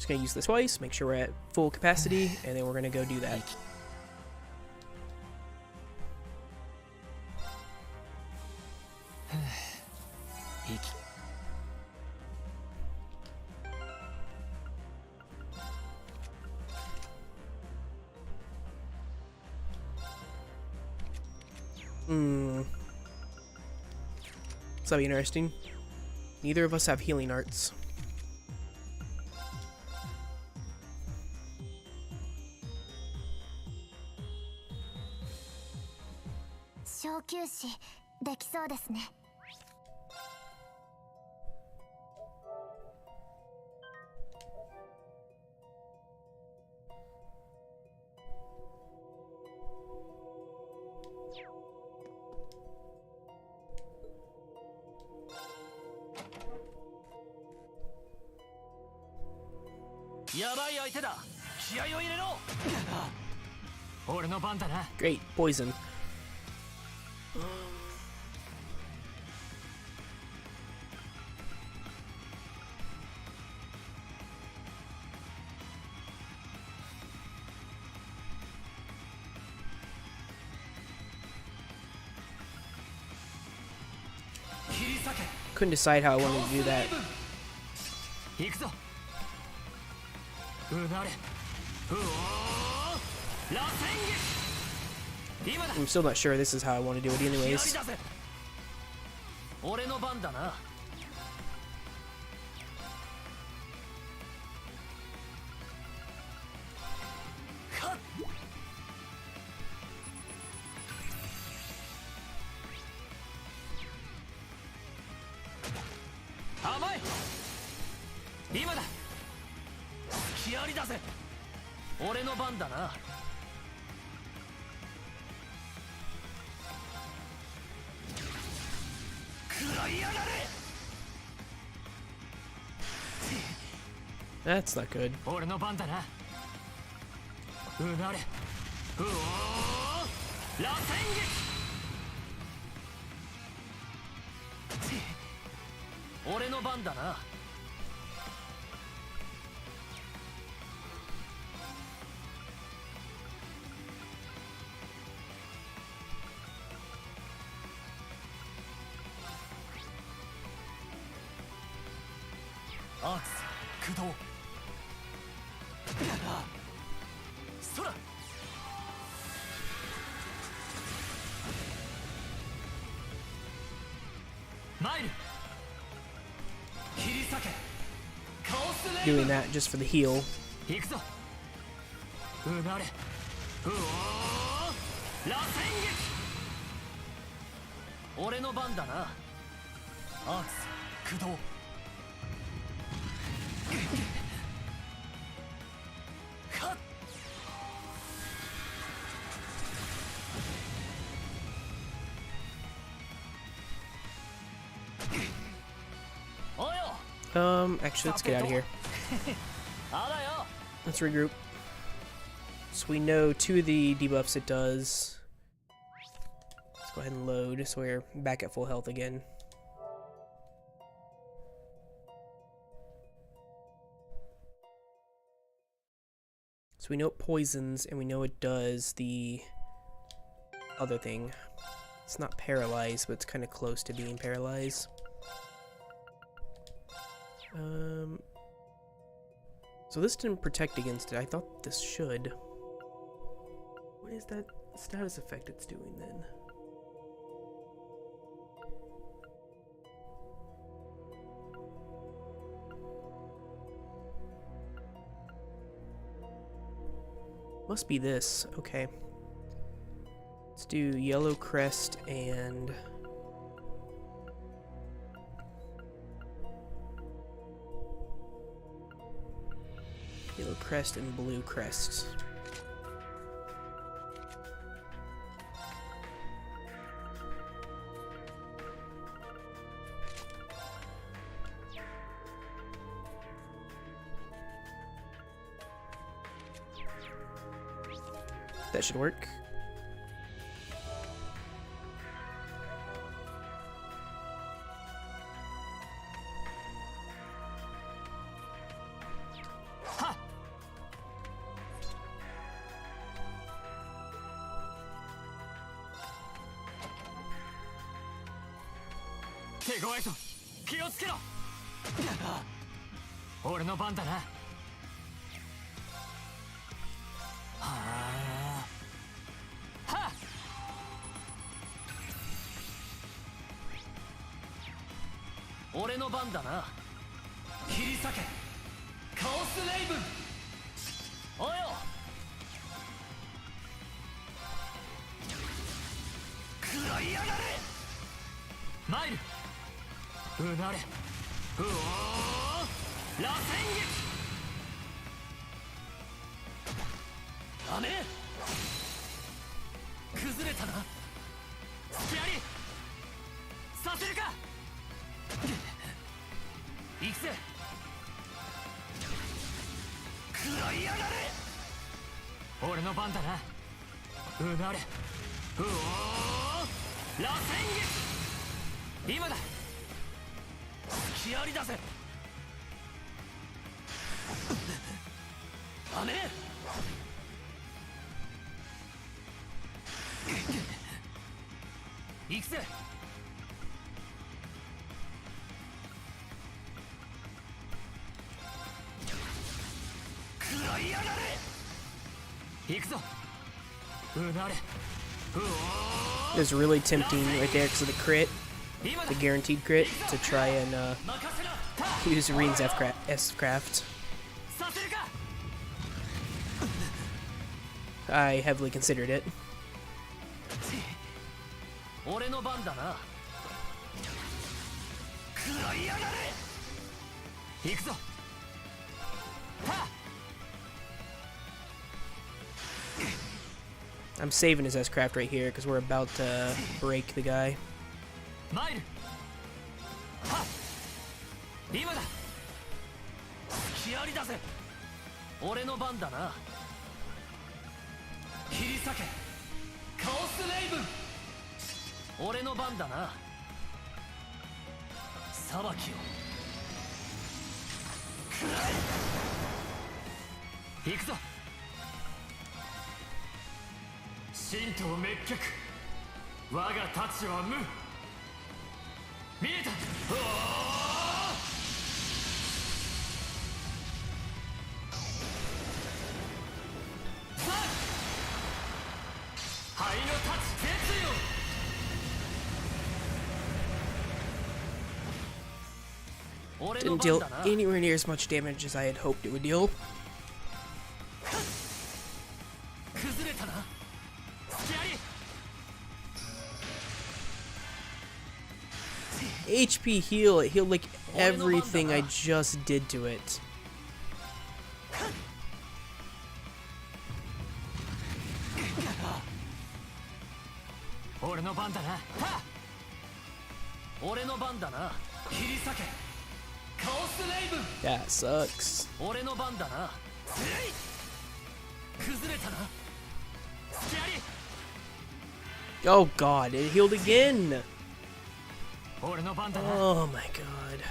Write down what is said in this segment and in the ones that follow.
gonna use this twice, make sure we're at full capacity, and then we're gonna go do that. So that'll be interesting. Neither of us have healing arts. Great, poison. Couldn't decide how I wanted to do that. I'm still not sure this is how I want to do it anyways. That's not good. Doing that just for the heal. Actually, let's get out of here. Let's regroup. So we know 2 of the debuffs it does. Let's go ahead and load so we're back at full health again. So we know it poisons and we know it does the other thing. It's not paralyzed, but it's kind of close to being paralyzed. So this didn't protect against it. I thought this should. What is that status effect it's doing then? Must be this. Okay. Let's do Yellow Crest and... Yellow Crest and Blue Crest. That should work. 手強いぞ、気をつけろ。俺の番だな。はあはあ。俺の番だな。切り裂けカオスレイブン。およ、食らいやがれ。マイルうなれ、うおー、螺旋撃。ダメ、崩れたな。隙ありさせるか。行くぜ。食らいやがれ。俺の番だな。うなれ、うおー、螺旋撃。今だ、隙ありだぜ。ダメ、行くぜ。食らいやがれ。行くぞ、うなれ、うおー。It's really tempting right there because of the crit, the guaranteed crit, to try and use Reen's S-Craft. I heavily considered it. 俺の番だな。食らいやがれ。行くぞ。I'm saving his S-Craft right here because we're about to break the guy. マイル。はっ。今だ。隙ありだぜ。俺の番だな。切り裂けカオスレイブン。俺の番だな。裁きを食らえ。行くぞ。神道滅却、我が太刀は無。見えた。おー、さあ灰の太刀絶よ。 Didn't deal anywhere near as much damage as I had hoped it would deal. 崩れたな。隙あり。 HP heal, it healed like everything I just did to it. 俺の番だな。俺の番だな。切り裂けカオスレイブン。 That sucks. 俺の番だな。崩れたな。隙あり。 Oh god, it healed again! 俺の番だな。 Oh my god.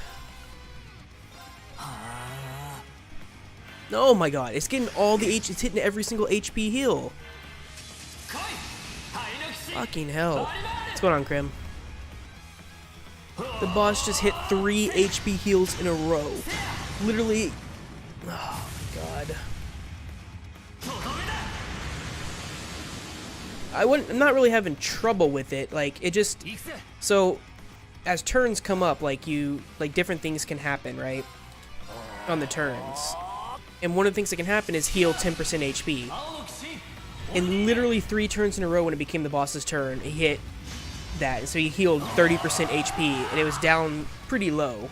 Oh my god, it's getting all the it's hitting every single HP heal. Fucking hell. What's going on, Krim? The boss just hit 3 HP heals in a row. Literally. Oh god. I'm not really having trouble with it. Like, it just. So, as turns come up, like, different things can happen, right? On the turns. And one of the things that can happen is heal 10% HP. And literally 3 turns in a row when it became the boss's turn, he hit that. And so he healed 30% HP, and it was down pretty low.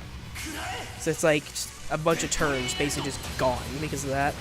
So it's like just a bunch of turns basically just gone because of that.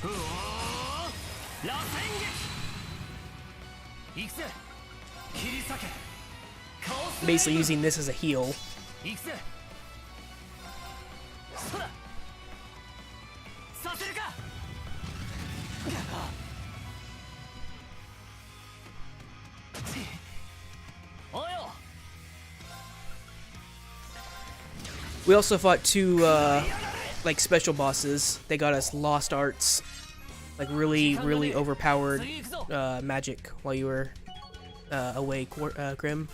うおー螺旋撃行くぜ切り裂けカオス Basically using this as a heal. 行くぜそらさせるか We also fought two like special bosses. They got us lost arts, like really overpowered magic while you were away, Grim.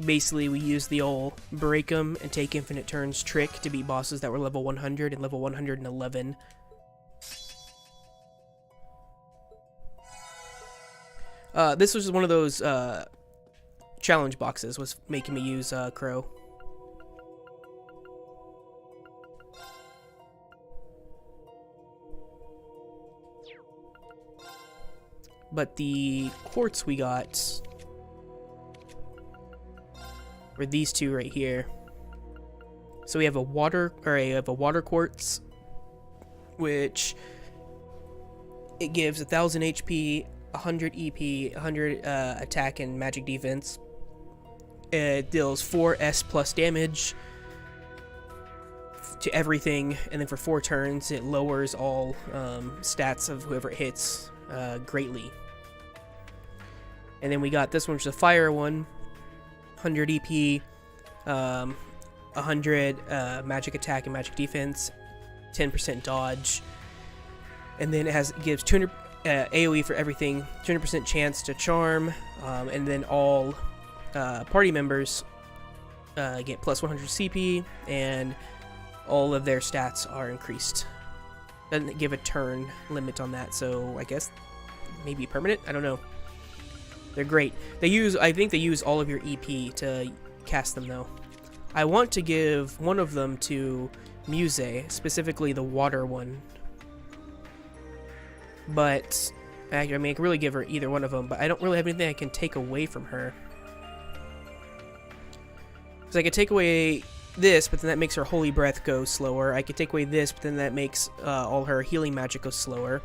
Basically, we used the old break 'em and take infinite turns trick to beat bosses that were level 100 and level 111. This was one of those challenge boxes, was making me use Crow. But the quartz we got were these two right here. So we have a water quartz, which it gives 1000 HP, 100 EP, 100 attack and magic defense. It deals 4 S plus damage to everything, and then for 4 turns it lowers all stats of whoever it hits greatly. And then we got this one, which is a fire one, 100 EP, 100 magic attack and magic defense, 10% dodge, and then it gives 200 AoE for everything, 200% chance to charm, and then all party members get plus 100 CP, and all of their stats are increased. Doesn't give a turn limit on that, so I guess maybe permanent? I don't know. They're great. I think they use all of your EP to cast them though. I want to give one of them to Muse, specifically the water one. But, I mean, I can really give her either one of them, but I don't really have anything I can take away from her. Because I could take away this, but then that makes her Holy Breath go slower. I could take away this, but then that makes all her healing magic go slower.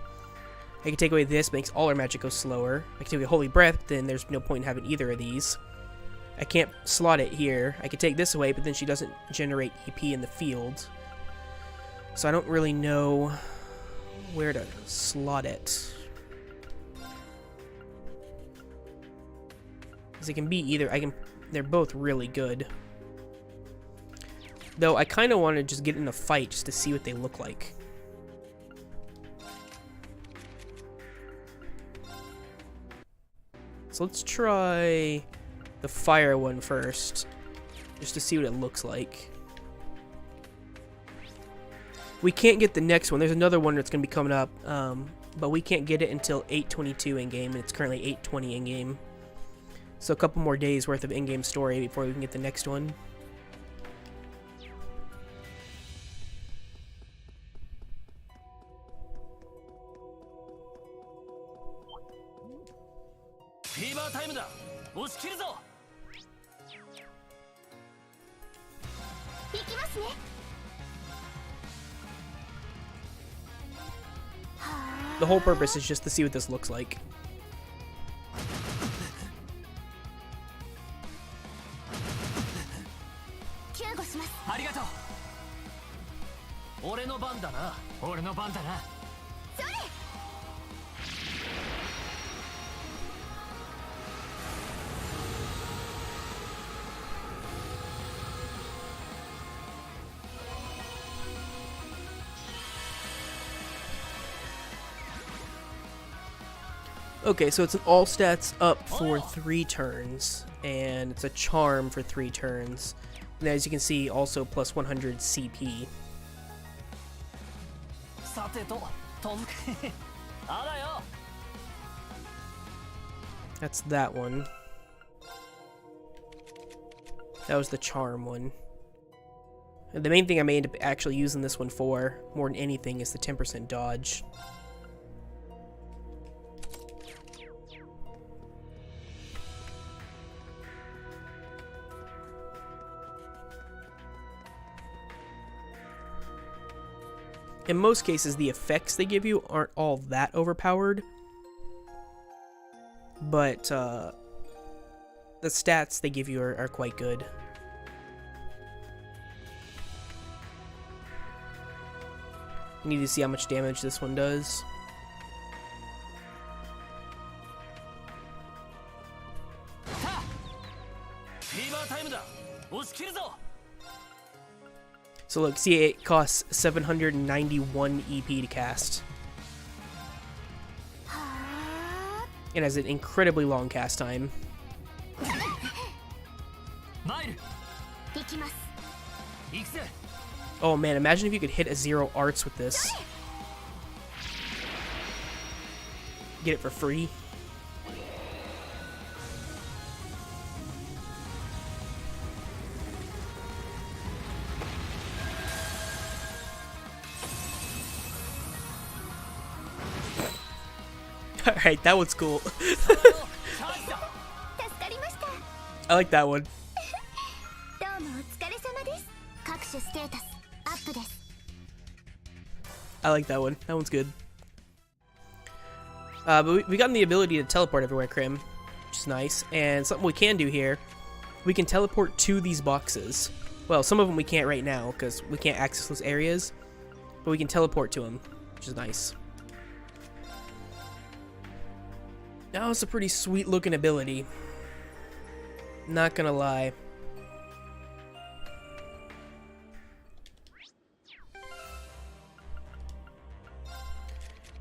I could take away this, makes all her magic go slower. I could take away Holy Breath, but then there's no point in having either of these. I can't slot it here. I could take this away, but then she doesn't generate EP in the field. So I don't really know where to slot it. Because it can be either. They're both really good. Though I kind of want to just get in a fight just to see what they look like. So let's try the fire one first, just to see what it looks like. We can't get the next one. There's another one that's going to be coming up, but we can't get it until 8:22 in-game, and it's currently 8:20 in-game. So a couple more days worth of in-game story before we can get the next one. Fever time だ。押し切るぞ。行きますね。 The whole purpose is just to see what this looks like. 救護します。ありがとう。俺の番だな。俺の番だな。それ。 Okay, so it's an all stats up for 3 turns, and it's a charm for 3 turns. And as you can see, also plus 100 CP. さてと、とん。あらよ。 That's that one. That was the charm one. And the main thing I may end up actually using this one for, more than anything, is the 10% dodge. in most cases, the effects they give you aren't all that overpowered. But the stats they give you are quite good. You need to see how much damage this one does. So look, see, it costs 791 EP to cast. It has an incredibly long cast time. Oh man, imagine if you could hit a 0 arts with this. Get it for free. Alright, that one's cool. I like that one. I like that one. That one's good. But we got the ability to teleport everywhere, Krim, which is nice. And something we can do here, we can teleport to these boxes. Well, some of them we can't right now because we can't access those areas, but we can teleport to them, which is nice. Now it's a pretty sweet looking ability. Not gonna lie.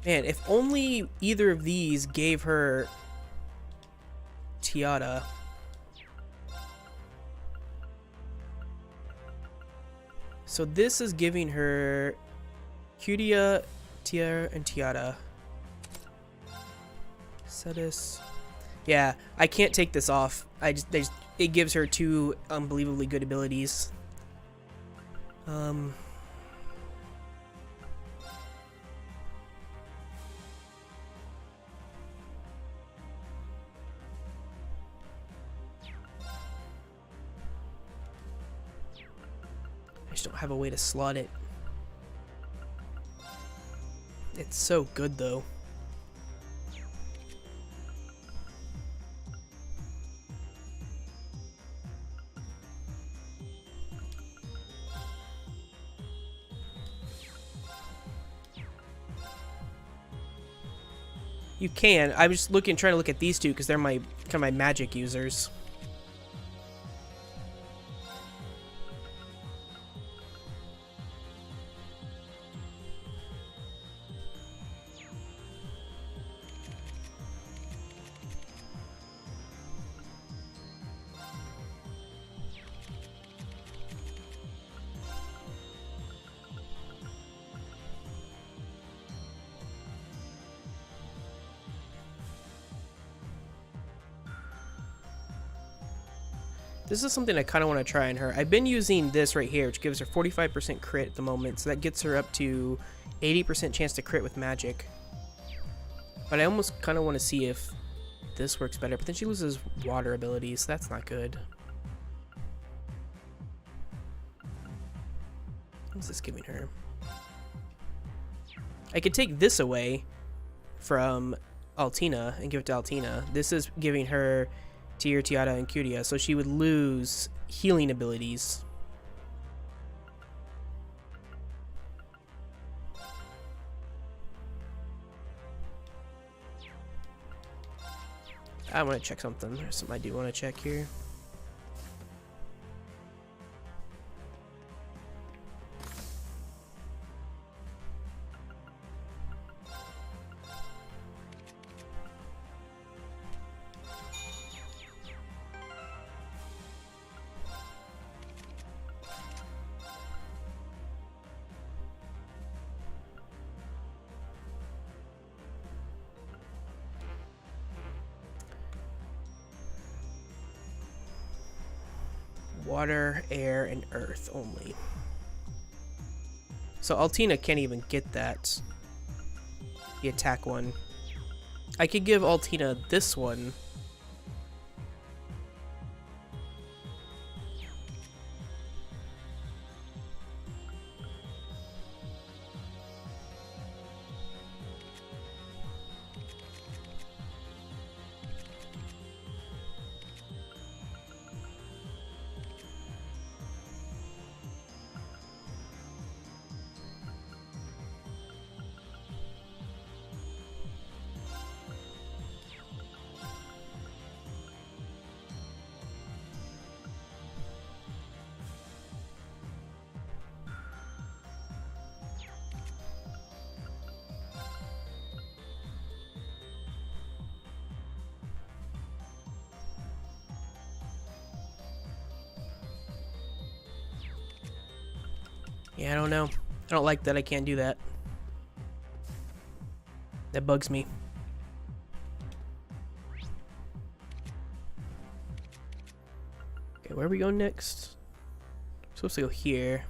Man, if only either of these gave her Tiara. So this is giving her Cutia, Tiara, and Tiara. Cetus. Yeah, I can't take this off. It gives her 2 unbelievably good abilities. I just don't have a way to slot it. It's so good though. You can. I was just trying to look at these two because they're my kind of my magic users. This is something I kind of want to try on her. I've been using this right here, which gives her 45% crit at the moment, so that gets her up to 80% chance to crit with magic. But I almost kind of want to see if this works better, but then she loses water abilities, so that's not good. What's this giving her? I could take this away from Altina and give it to Altina. This is giving her Tier, Tiara, and Cutia, so she would lose healing abilities. I want to check something. There's something I do want to check here. Water, air, and earth only. So Altina can't even get that. The attack one. I could give Altina this one. Yeah, I don't know. I don't like that I can't do that. That bugs me. Okay, where are we going next? I'm supposed to go here.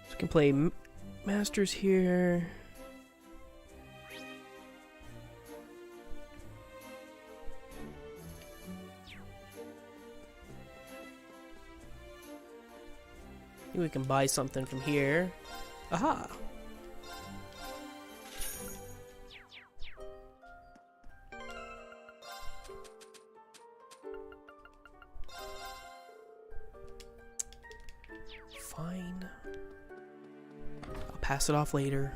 So we can play Masters here. I think we can buy something from here. Aha! Fine. I'll pass it off later.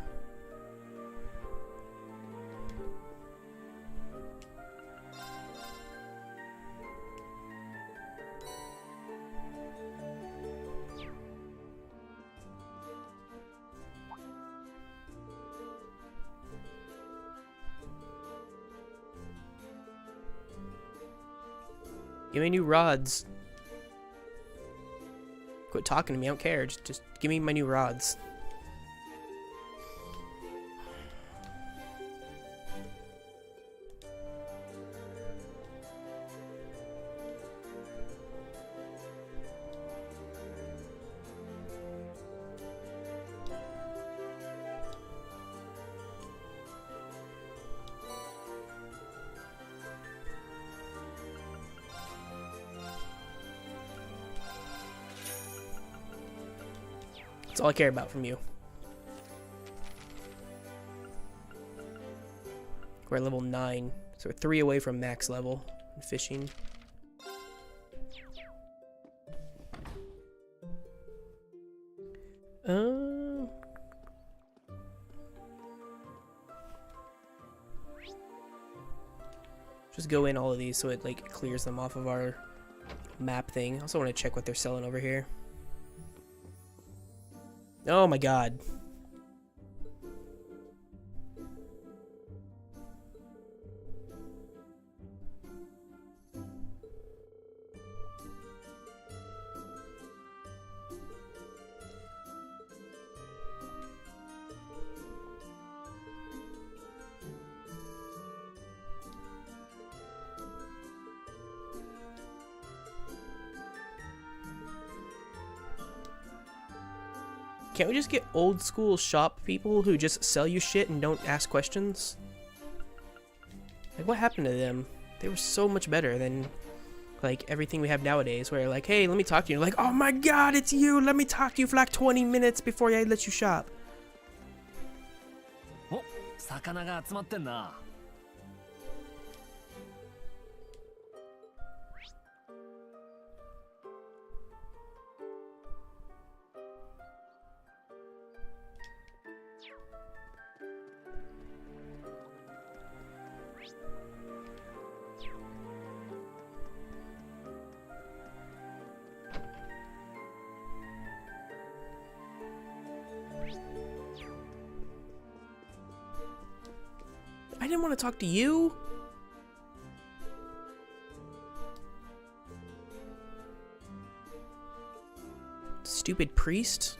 Give me new rods. Quit talking to me, I don't care. Just give me my new rods. That's all I care about from you. We're at level 9, so we're 3 away from max level in fishing. Just go in all of these so it like clears them off of our map thing. I also want to check what they're selling over here. Oh my god. Can't we just get old school shop people who just sell you shit and don't ask questions? Like, what happened to them? They were so much better than, like, everything we have nowadays, where, like, hey, let me talk to you. Like, oh my god, it's you! Let me talk to you for like 20 minutes before I let you shop. Oh, 魚が集まってんな。I didn't want to talk to you. Stupid priest.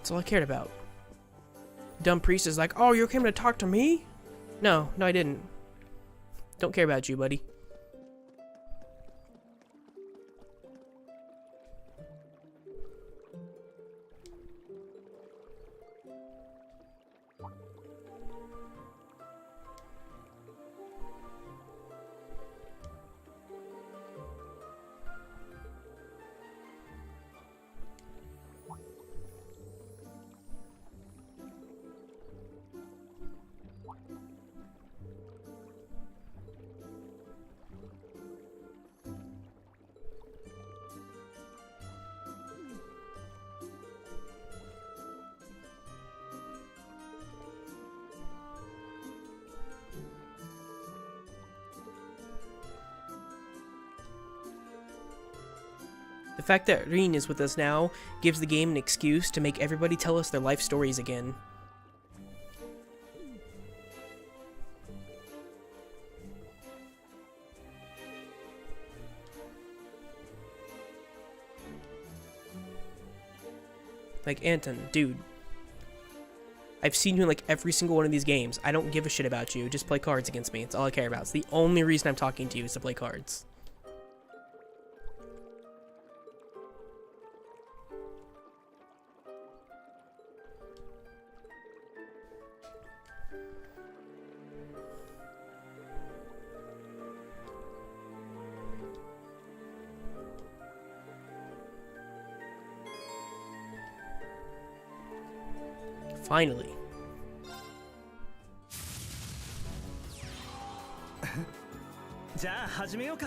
That's all I cared about. Dumb priest is like, oh, you came to talk to me? No, I didn't. Don't care about you, buddy. The fact that Rin is with us now gives the game an excuse to make everybody tell us their life stories again. Like, Anton, dude. I've seen you in like every single one of these games. I don't give a shit about you. Just play cards against me. It's all I care about. It's the only reason I'm talking to you is to play cards. Finally. じゃあ始めようか。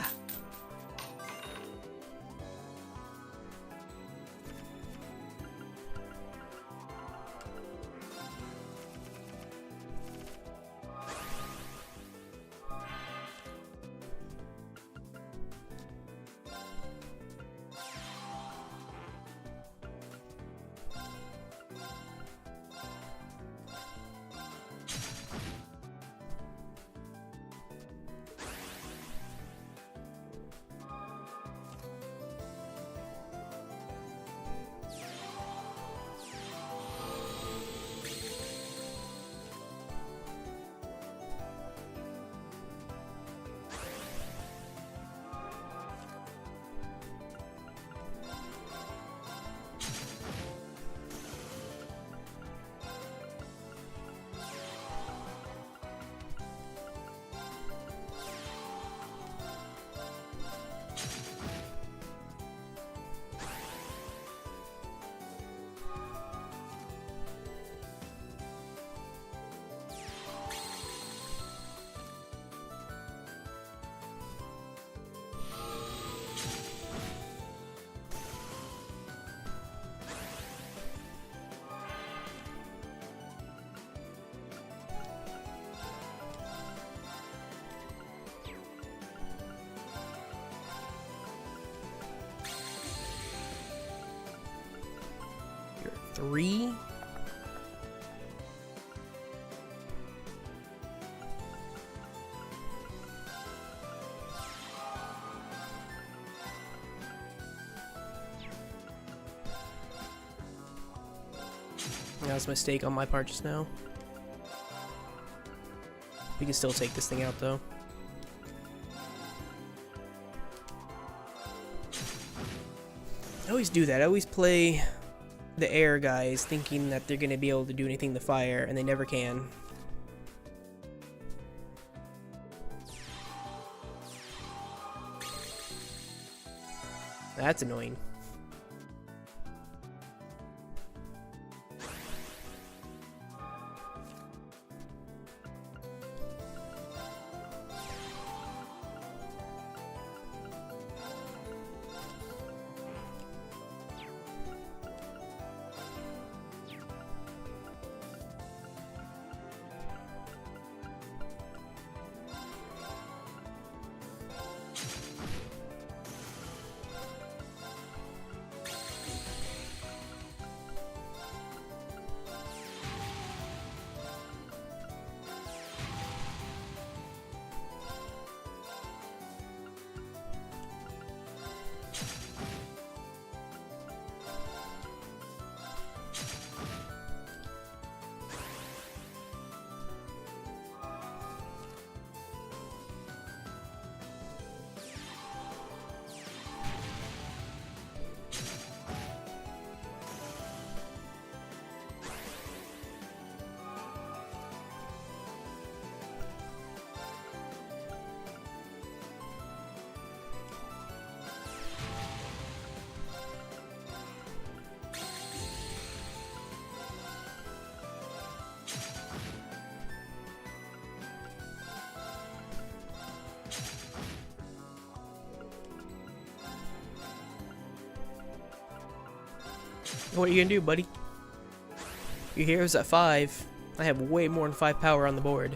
Three? That was a mistake on my part just now. We can still take this thing out though. I always do that. I always play the air guys thinking that they're gonna be able to do anything to fire, and they never can. That's annoying. What are you gonna do, buddy? Your hero's at 5. I have way more than 5 power on the board.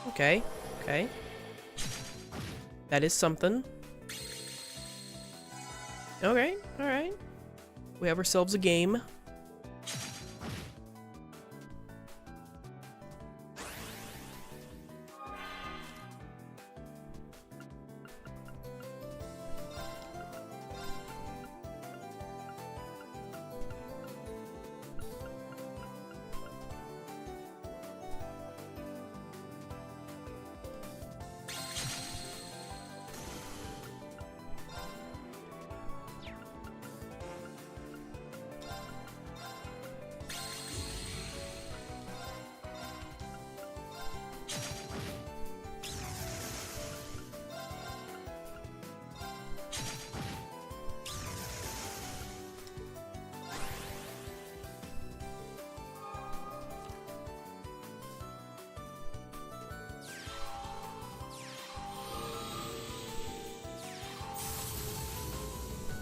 Okay, okay. That is something. Alright, alright. We have ourselves a game.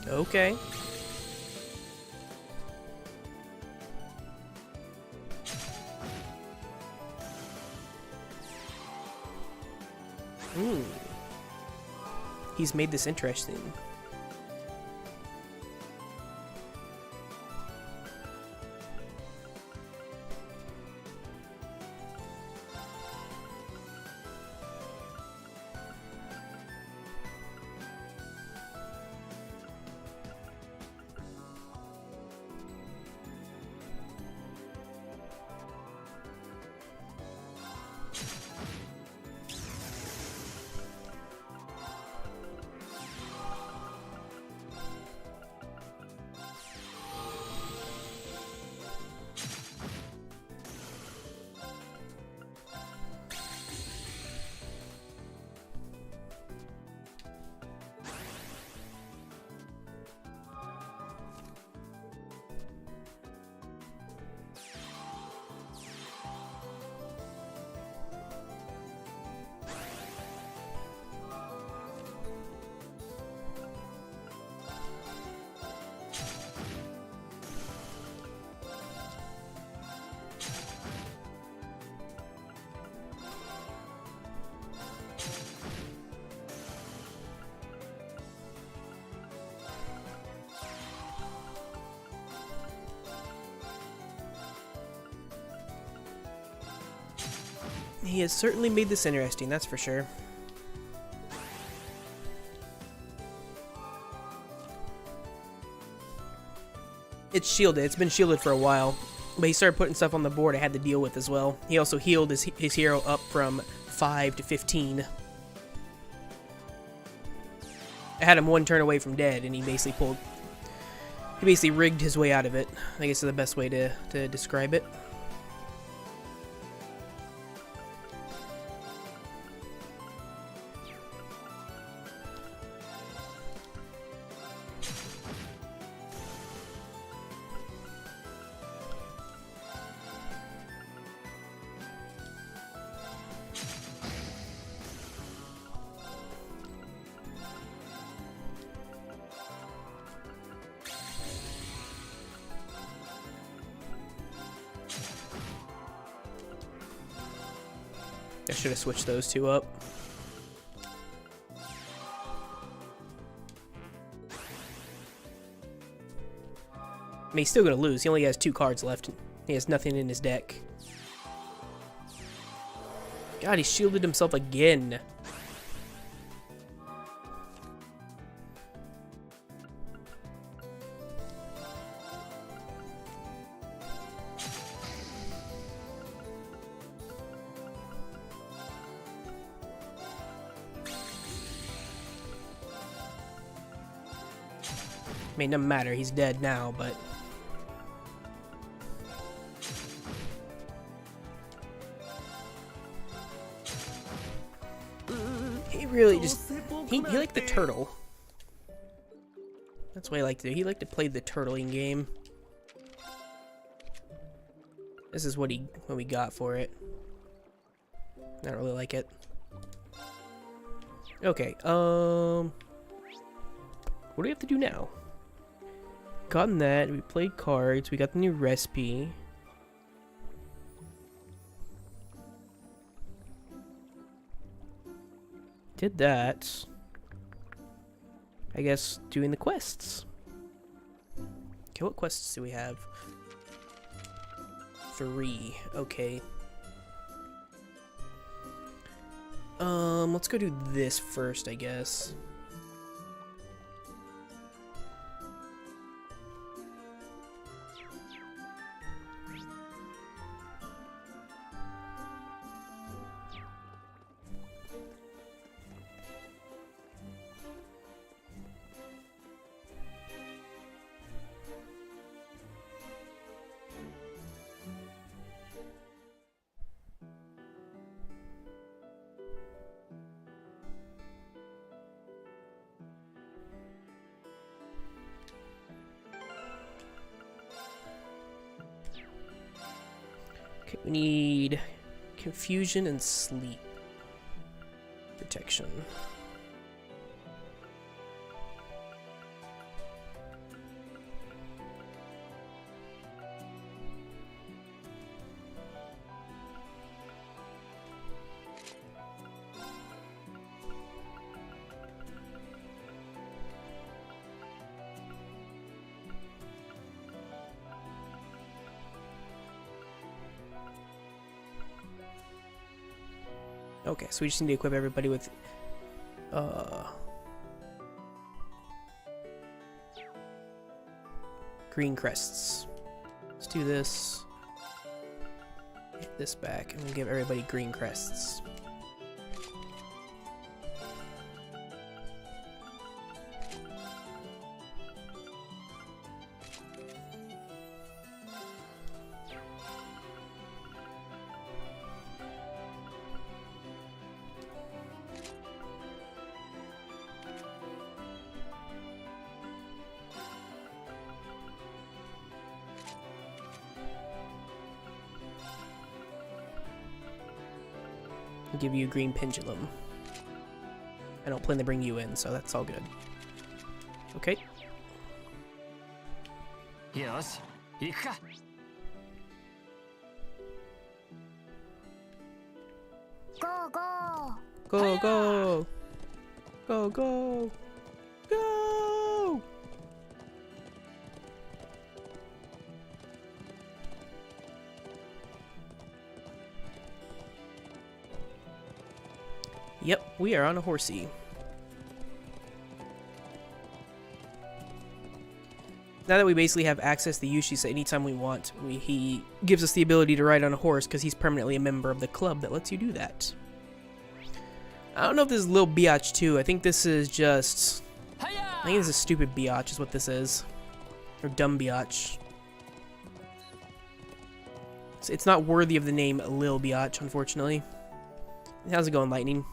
Okay. He's made this interesting. He has certainly made this interesting, that's for sure. It's shielded. It's been shielded for a while. But he started putting stuff on the board I had to deal with as well. He also healed his hero up from 5 to 15. I had him one turn away from dead, and he basically rigged his way out of it. I guess is the best way to describe it. I should have switched those two up. I mean, he's still going to lose. He only has 2 cards left. He has nothing in his deck. God, he shielded himself again. I mean, it doesn't matter. He's dead now, but... He really just... He liked the turtle. That's what he liked to do. He liked to play the turtling game. This is what we got for it. I don't really like it. Okay, What do we have to do now? Gotten that. We played cards. We got the new recipe. Did that. I guess doing the quests. Okay, what quests do we have? 3. Okay. Let's go do this first, I guess. Okay, we need confusion and sleep protection. Okay, so we just need to equip everybody with green crests. Let's do this. Get this back, and we'll give everybody green crests. Give you a green pendulum. I don't plan to bring you in, so that's all good. Okay. Yoshi, 行くか. Go, go. Go, go! Go, go! Go! Yep, we are on a horsey. Now that we basically have access to Yushi's anytime we want, he gives us the ability to ride on a horse because he's permanently a member of the club that lets you do that. I don't know if this is Lil Biatch too. I think this is just... I think this is Stupid Biatch is what this is. Or Dumb Biatch. It's not worthy of the name Lil Biatch, unfortunately. How's it going, Lightning?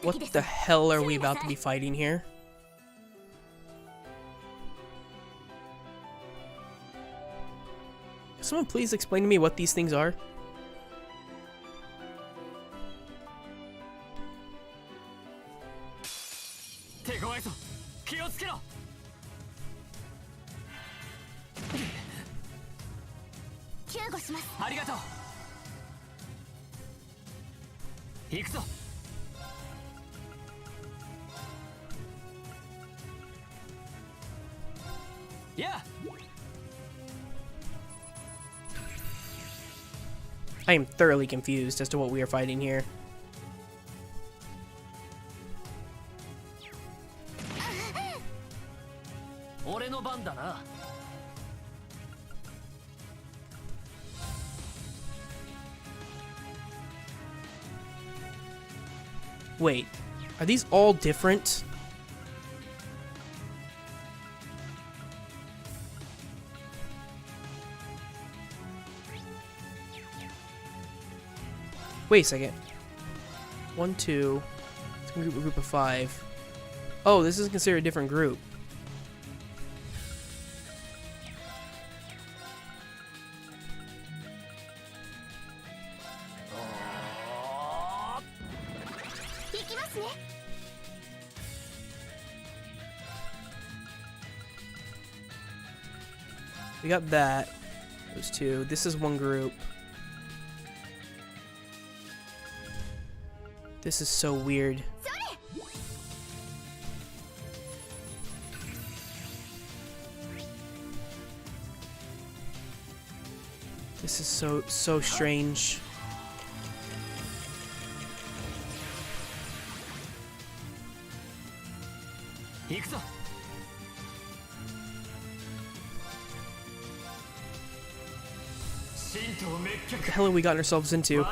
What the hell are we about to be fighting here? Someone please explain to me what these things are? Yeah. I am thoroughly confused as to what we are fighting here. Wait, are these all different? Wait a second. 1, 2. It's gonna be a group of 5. Oh, this is considered a different group. We got that. Those two. This is one group. This is so weird. This is so strange. What the hell have we gotten ourselves into?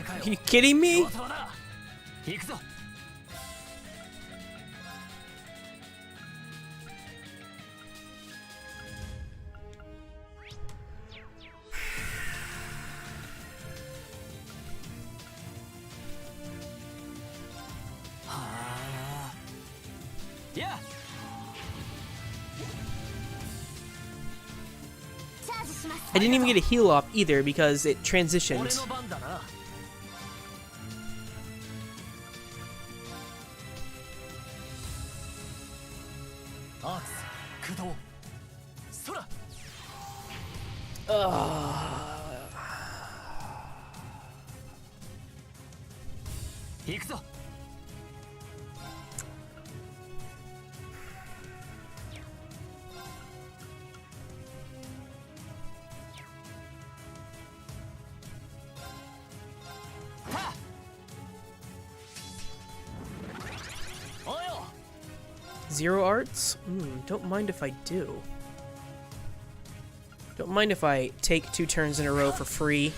Are you kidding me? I didn't even get a heal off either because it transitioned. Zero arts? Don't mind if I do. Don't mind if I take 2 turns in a row for free.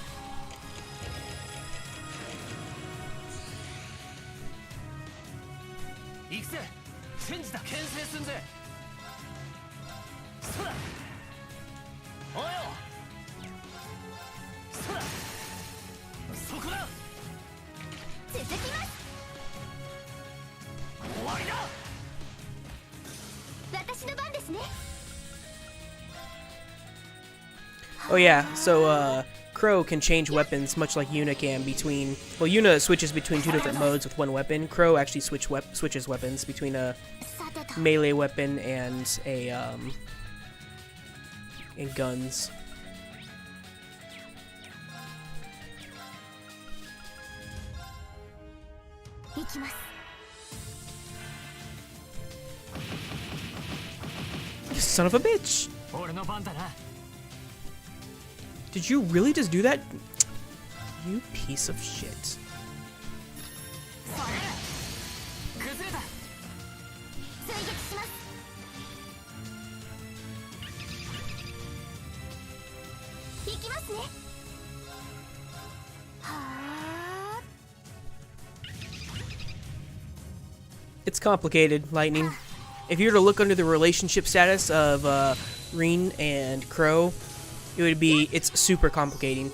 Oh yeah, so Crow can change weapons much like Yuna can between... Well, Yuna switches between 2 different modes with one weapon. Crow actually switches weapons between a melee weapon and a and guns. You son of a bitch! Did you really just do that? You piece of shit. It's complicated, Lightning. If you were to look under the relationship status of Rin and Crow, it would be, it's super complicating.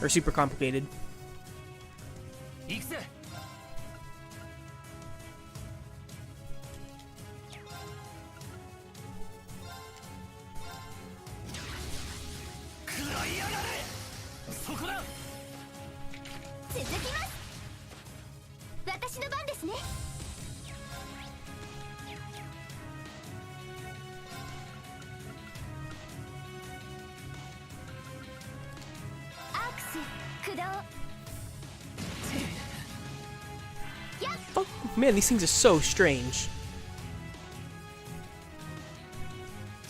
Or super complicated. 続きます。私の番ですね。アークス駆動。 Fuck, man, these things are so strange.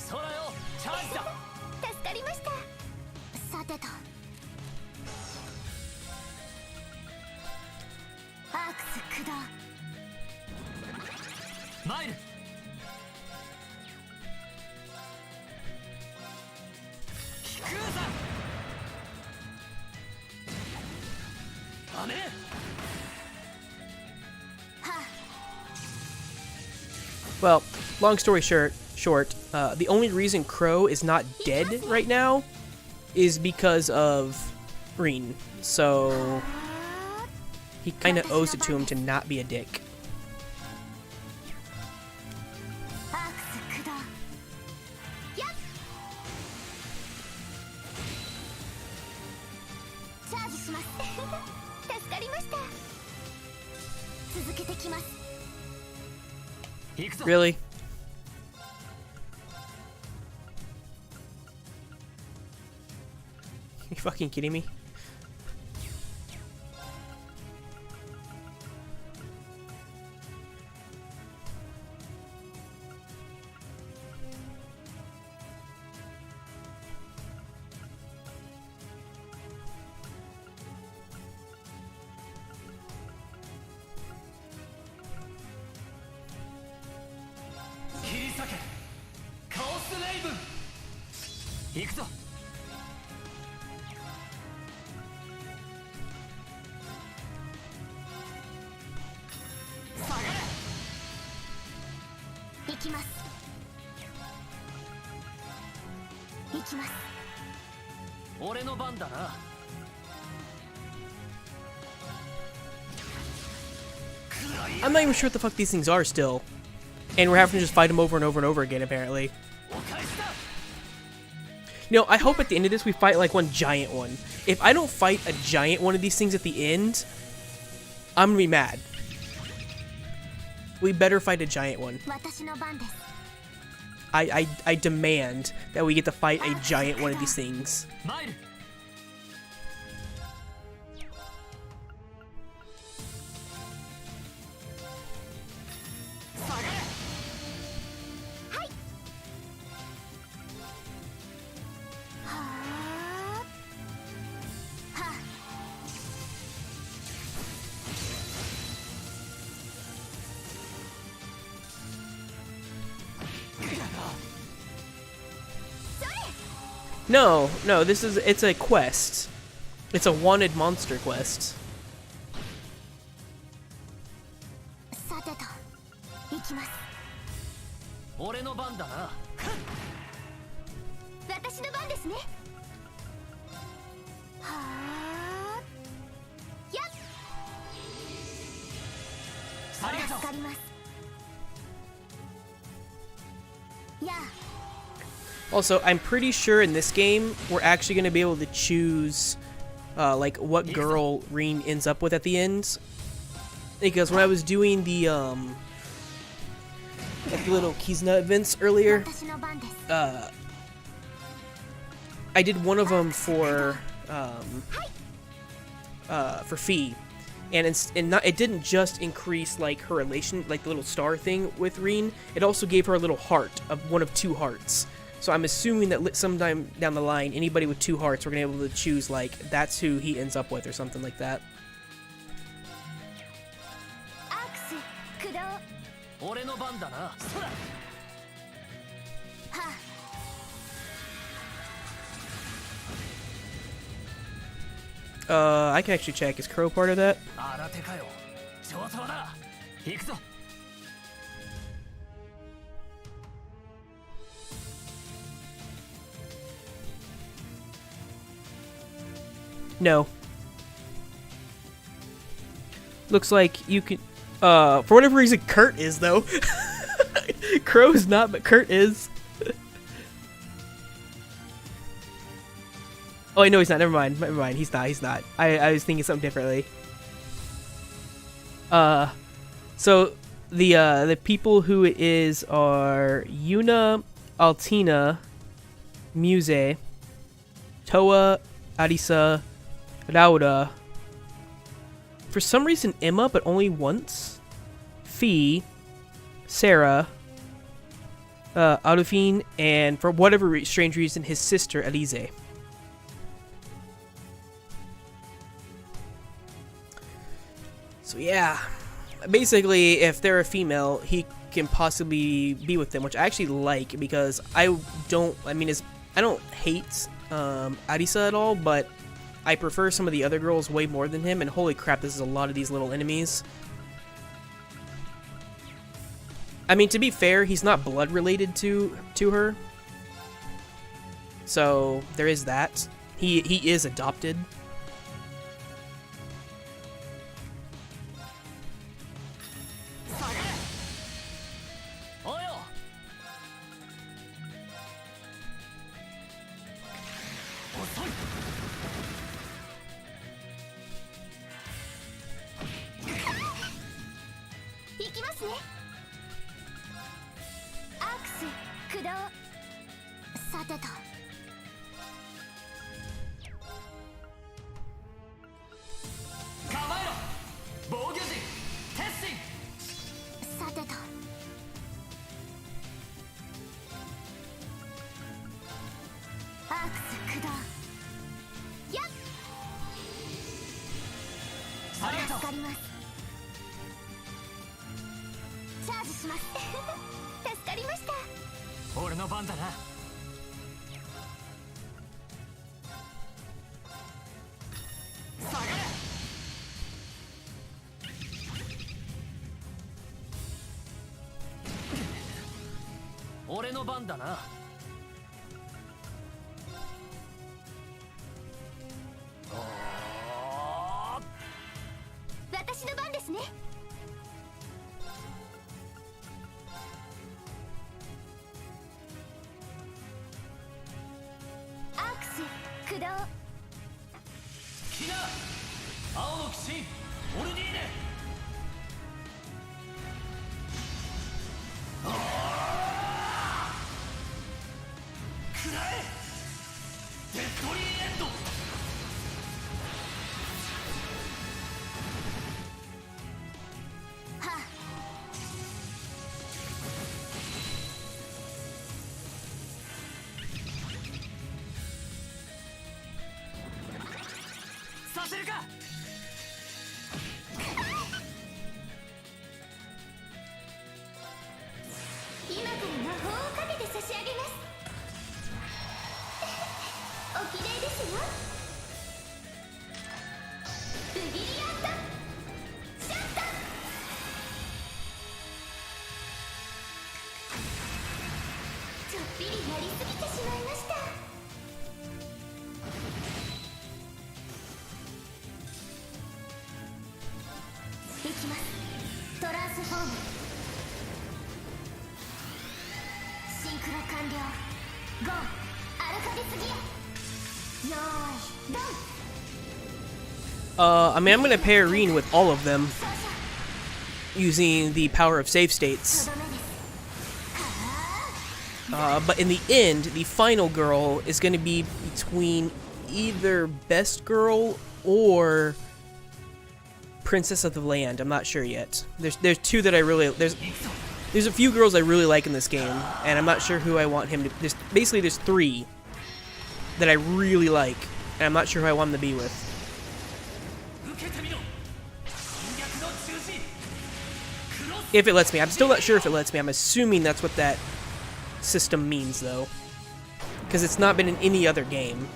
空よチャージだ。助かりました。さてと、アークス駆動。マイル飛空山雨。 Well, long story short, the only reason Crow is not dead right now is because of Green. So he kind of owes it to him to not be a dick. アークス駆動。やっ。チャージします。助かりました。続けてきます。 行くぞ。 Really? You fucking kidding me? Kiseki カオスレイブン。行くぞ。下がれ。行きます。行きます。俺の番だな。 I'm not even sure what the fuck these things are still. And we're having to just fight them over and over and over again, apparently. You know, I hope at the end of this we fight like one giant one. If I don't fight a giant one of these things at the end, I'm gonna be mad. We better fight a giant one. 私の番です。 I demand that we get to fight a giant one of these things. マイル。 No, it's a quest. It's a wanted monster quest. さてと、行きます。俺の番だな。私の番ですね。はあ。やっ。ありがとう。助かります。やあ。 Also, I'm pretty sure in this game we're actually going to be able to choose like what girl Reen ends up with at the end. Because when I was doing the like the little Kizuna events earlier, I did one of them for Fee, and it didn't just increase like her relation, like the little star thing with Reen. It also gave her a little heart of one of 2 hearts. So I'm assuming that sometime down the line, anybody with 2 hearts, we're gonna be able to choose like that's who he ends up with or something like that. アークス駆動。俺の番だな。はあ。 I can actually check. Is Crow part of that? 新手かよ。上等だ。行くぞ。 No. Looks like you can. For whatever reason, Kurt is though. Crow's not, but Kurt is. Oh, I know he's not. Never mind. Never mind. He's not. He's not. I was thinking something differently. So the people who it is are Yuna, Altina, Muse, Toa, Arisa, Rauda. For some reason, Emma, but only once. Fee, Sarah, Arufine, and for whatever strange reason, his sister, Elise. So yeah, basically, if they're a female, he can possibly be with them, which I actually like because I don't hate Arisa at all, but I prefer some of the other girls way more than him, and holy crap, this is a lot of these little enemies. I mean, to be fair, he's not blood related to her, so there is that. He is adopted. I mean, I'm gonna pair Reen with all of them using the power of save states. But in the end, the final girl is gonna be between either Best Girl or Princess of the Land. I'm not sure yet. There's two that I really there's a few girls I really like in this game, and I'm not sure who I want him to. There's three that I really like, and I'm not sure who I want him to be with. If it lets me. I'm still not sure if it lets me. I'm assuming that's what that system means, though, because it's not been in any other game.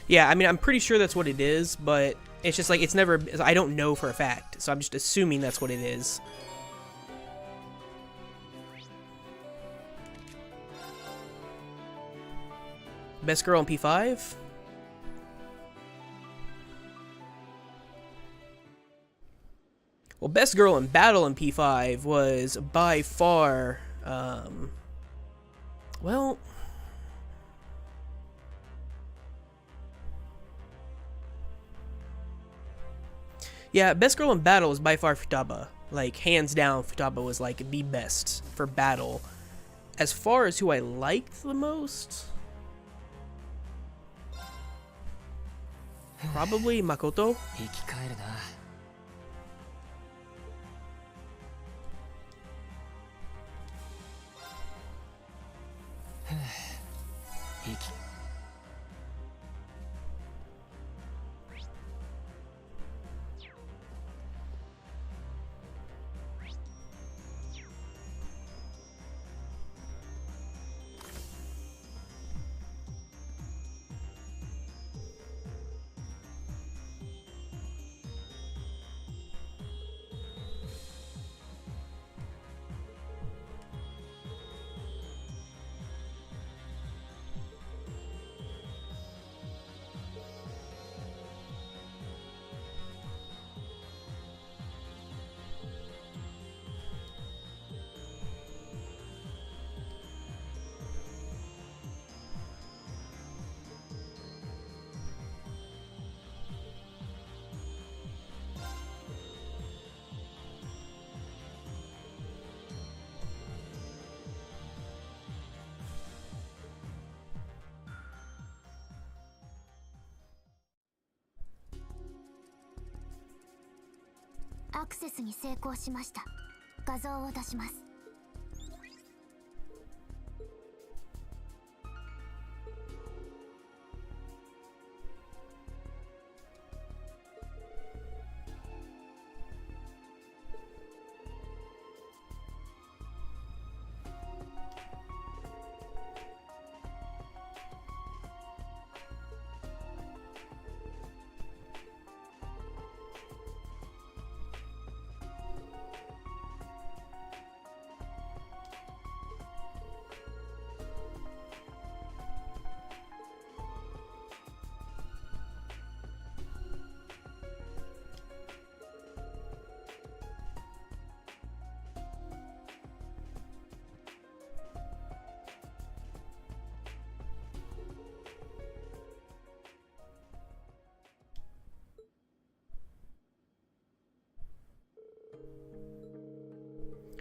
Yeah, I mean, I'm pretty sure that's what it is, but it's just like, it's never, I don't know for a fact, so I'm just assuming that's what it is. Best girl in P5? Well, best girl in battle in P5 was by far, well, yeah, best girl in battle was by far Futaba. Like, hands down, Futaba was like the best for battle. As far as who I liked the most, probably Makoto.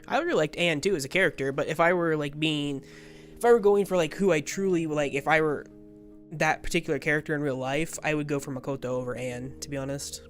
I really liked Anne too as a character, but if I were going for like who I truly like, if I were that particular character in real life, I would go for Makoto over Anne, to be honest.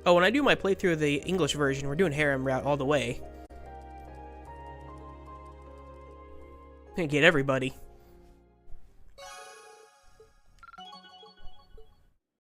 Oh, when I do my playthrough of the English version, we're doing harem route all the way. Gonna get everybody.